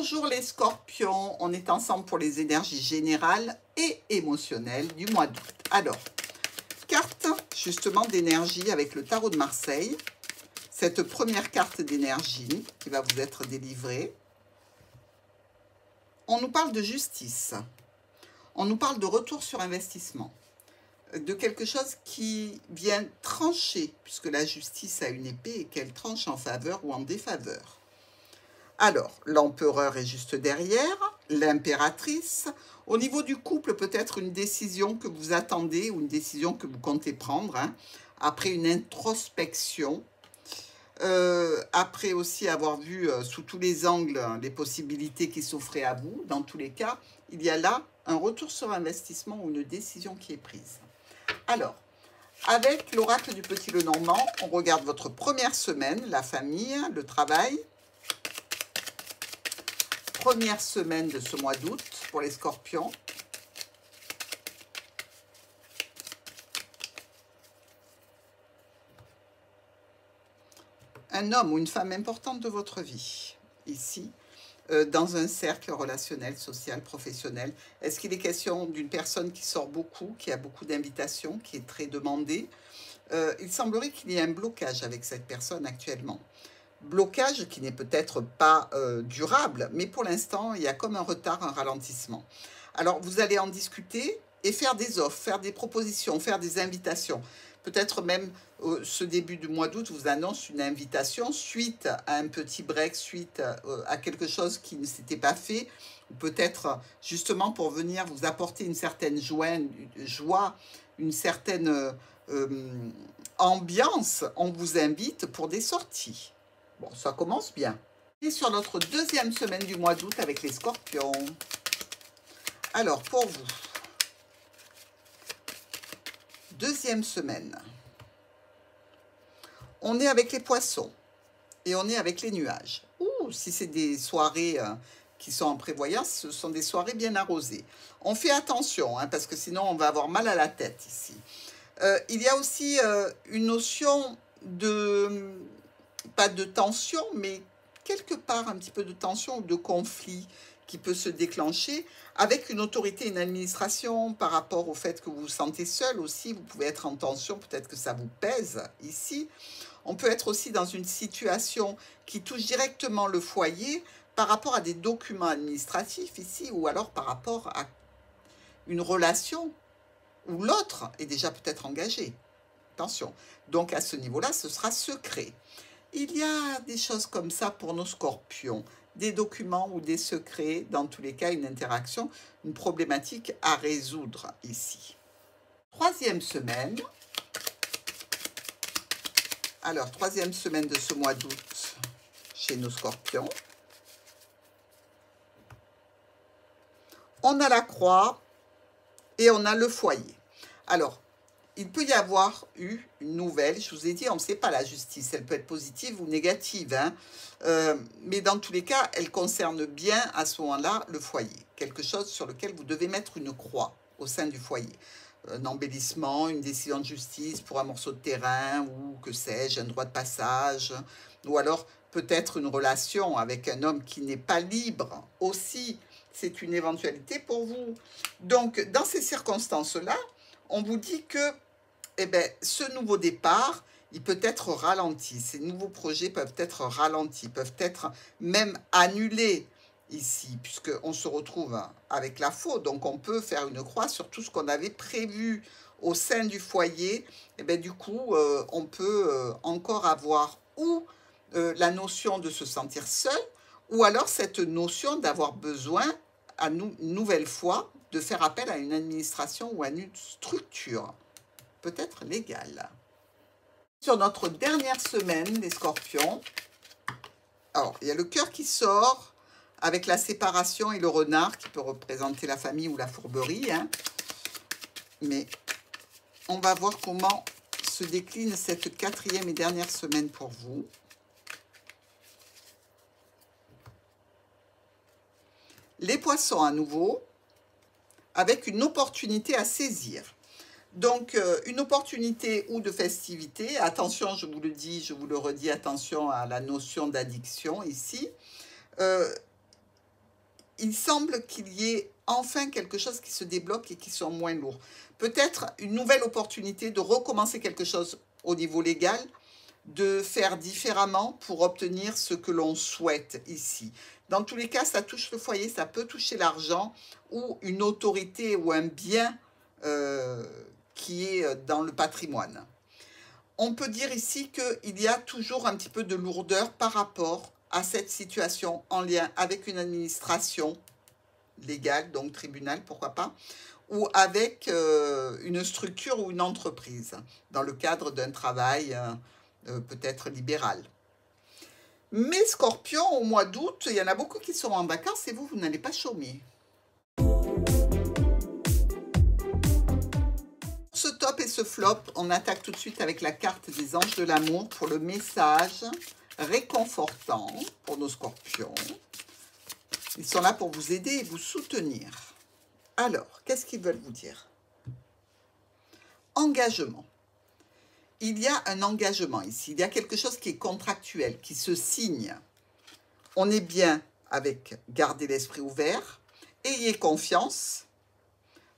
Bonjour les scorpions, on est ensemble pour les énergies générales et émotionnelles du mois d'août. Alors, carte justement d'énergie avec le tarot de Marseille. Cette première carte d'énergie qui va vous être délivrée. On nous parle de justice. On nous parle de retour sur investissement. De quelque chose qui vient trancher, puisque la justice a une épée et qu'elle tranche en faveur ou en défaveur. Alors, l'empereur est juste derrière, l'impératrice. Au niveau du couple, peut-être une décision que vous attendez ou une décision que vous comptez prendre, hein, après une introspection. Après aussi avoir vu sous tous les angles les possibilités qui s'offraient à vous. Dans tous les cas, il y a là un retour sur investissement ou une décision qui est prise. Alors, avec l'oracle du Petit Lenormand, on regarde votre première semaine, la famille, le travail. Première semaine de ce mois d'août pour les scorpions. Un homme ou une femme importante de votre vie, ici, dans un cercle relationnel, social, professionnel. Est-ce qu'il est question d'une personne qui sort beaucoup, qui a beaucoup d'invitations, qui est très demandée? Il semblerait qu'il y ait un blocage avec cette personne actuellement. Blocage qui n'est peut-être pas durable, mais pour l'instant, il y a comme un retard, un ralentissement. Alors, vous allez en discuter et faire des offres, faire des propositions, faire des invitations. Peut-être même ce début du mois d'août vous annonce une invitation suite à un petit break, suite à quelque chose qui ne s'était pas fait, ou peut-être justement pour venir vous apporter une certaine joie, une certaine ambiance. On vous invite pour des sorties. Bon, ça commence bien. Et sur notre deuxième semaine du mois d'août avec les scorpions. Alors, pour vous, deuxième semaine, on est avec les poissons et on est avec les nuages. Ouh, si c'est des soirées qui sont en prévoyance, ce sont des soirées bien arrosées. On fait attention, hein, parce que sinon on va avoir mal à la tête ici. Il y a aussi une notion de, pas de tension, mais quelque part un petit peu de tension ou de conflit qui peut se déclencher avec une autorité, une administration, par rapport au fait que vous vous sentez seul aussi. Vous pouvez être en tension, peut-être que ça vous pèse ici. On peut être aussi dans une situation qui touche directement le foyer par rapport à des documents administratifs ici, ou alors par rapport à une relation où l'autre est déjà peut-être engagé. Attention. Donc à ce niveau-là, ce sera secret. Il y a des choses comme ça pour nos scorpions, des documents ou des secrets, dans tous les cas une interaction, une problématique à résoudre ici. Troisième semaine. Alors, troisième semaine de ce mois d'août chez nos scorpions. On a la croix et on a le foyer. Alors, il peut y avoir eu une nouvelle, je vous ai dit, on ne sait pas la justice, elle peut être positive ou négative, hein, mais dans tous les cas, elle concerne bien à ce moment-là le foyer, quelque chose sur lequel vous devez mettre une croix au sein du foyer. Un embellissement, une décision de justice pour un morceau de terrain ou que sais-je, un droit de passage, ou alors peut-être une relation avec un homme qui n'est pas libre aussi, c'est une éventualité pour vous. Donc, dans ces circonstances-là, on vous dit que eh bien, ce nouveau départ, il peut être ralenti. Ces nouveaux projets peuvent être ralentis, peuvent être même annulés ici, puisqu'on se retrouve avec la faute. Donc, on peut faire une croix sur tout ce qu'on avait prévu au sein du foyer. Et bien, du coup, on peut encore avoir ou la notion de se sentir seul, ou alors cette notion d'avoir besoin, une nouvelle fois, de faire appel à une administration ou à une structure, peut-être légale. Sur notre dernière semaine, les scorpions, alors, il y a le cœur qui sort, avec la séparation et le renard, qui peut représenter la famille ou la fourberie, hein. Mais on va voir comment se décline cette quatrième et dernière semaine pour vous. Les poissons à nouveau, avec une opportunité à saisir. Donc, une opportunité ou de festivité. Attention, je vous le dis, je vous le redis, attention à la notion d'addiction ici. il semble qu'il y ait enfin quelque chose qui se débloque et qui soit moins lourd. Peut-être une nouvelle opportunité de recommencer quelque chose au niveau légal, de faire différemment pour obtenir ce que l'on souhaite ici. Dans tous les cas, ça touche le foyer, ça peut toucher l'argent ou une autorité ou un bien qui est dans le patrimoine. On peut dire ici qu'il y a toujours un petit peu de lourdeur par rapport à cette situation en lien avec une administration légale, donc tribunal, pourquoi pas, ou avec une structure ou une entreprise, dans le cadre d'un travail peut-être libéral. Mais Scorpion, au mois d'août, il y en a beaucoup qui sont en vacances et vous n'allez pas chômer. Ce top et ce flop, on attaque tout de suite avec la carte des anges de l'amour pour le message réconfortant pour nos scorpions. Ils sont là pour vous aider et vous soutenir. Alors, qu'est-ce qu'ils veulent vous dire? Engagement. Il y a un engagement ici. Il y a quelque chose qui est contractuel, qui se signe. On est bien avec garder l'esprit ouvert. Ayez confiance.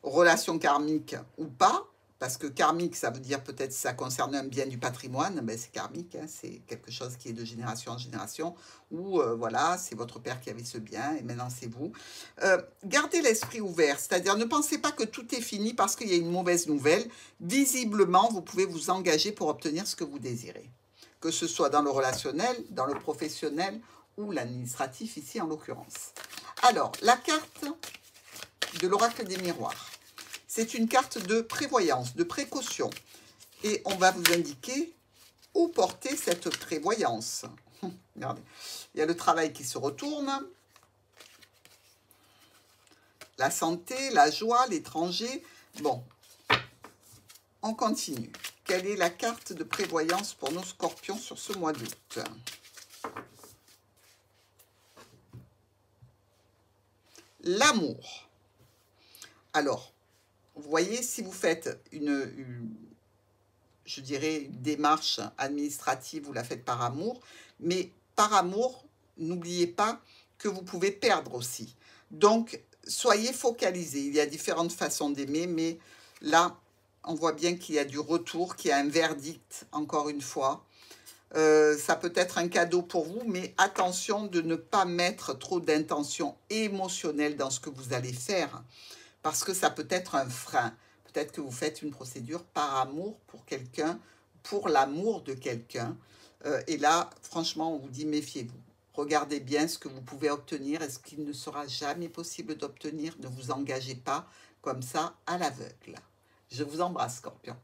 Relation karmique ou pas. Parce que karmique, ça veut dire peut-être ça concerne un bien du patrimoine, ben c'est karmique, hein, c'est quelque chose qui est de génération en génération, ou voilà, c'est votre père qui avait ce bien, et maintenant c'est vous. Gardez l'esprit ouvert, c'est-à-dire ne pensez pas que tout est fini parce qu'il y a une mauvaise nouvelle. Visiblement, vous pouvez vous engager pour obtenir ce que vous désirez. Que ce soit dans le relationnel, dans le professionnel, ou l'administratif ici en l'occurrence. Alors, la carte de l'oracle des miroirs. C'est une carte de prévoyance, de précaution. Et on va vous indiquer où porter cette prévoyance. Regardez, il y a le travail qui se retourne, la santé, la joie, l'étranger. Bon, on continue. Quelle est la carte de prévoyance pour nos scorpions sur ce mois d'août? L'amour. Alors, vous voyez, si vous faites je dirais, une démarche administrative, vous la faites par amour, mais par amour, n'oubliez pas que vous pouvez perdre aussi. Donc, soyez focalisés. Il y a différentes façons d'aimer, mais là, on voit bien qu'il y a du retour, qu'il y a un verdict, encore une fois. Ça peut être un cadeau pour vous, mais attention de ne pas mettre trop d'intention émotionnelle dans ce que vous allez faire, parce que ça peut être un frein. Peut-être que vous faites une procédure par amour pour quelqu'un, pour l'amour de quelqu'un. Et là, franchement, on vous dit méfiez-vous. Regardez bien ce que vous pouvez obtenir et ce qu'il ne sera jamais possible d'obtenir. Ne vous engagez pas comme ça à l'aveugle. Je vous embrasse, Scorpion.